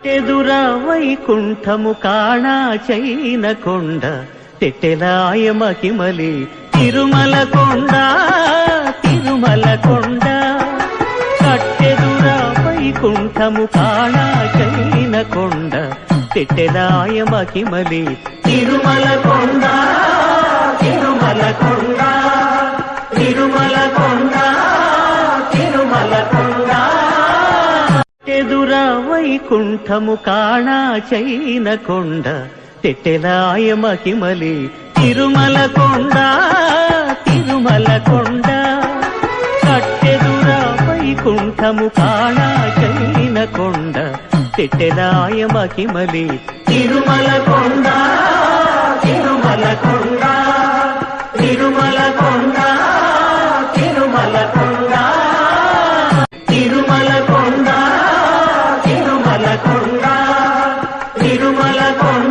ఎదురా వైకుంఠము కాణా చైన కొండ తెట్టెలాయ మహిమలి తిరుమల కొండ తిరుమల కొండ కట్టెదురా వైకుంఠము కాణా చైన కొండ తెట్టెలాయ మహిమలి తిరుమల కొండ తిరుమల కొండ తిరుమల కొండ తిరుమల కొండ ఎదురా వైకుంఠము కాణా చైన కొండ తెట్టెలాయ మహిమలి తిరుమల కొండ తిరుమల కొండ కట్టెదురా వైకుంఠము కాణా చైన కొండ తెట్టెలాయ మహిమలి తిరుమల కొండ తిరుమల కొండ తిరుమల కొండ తిరుమల కొండ తిరుమల కొండ తిరుమల కొండ తిరుమల కొండ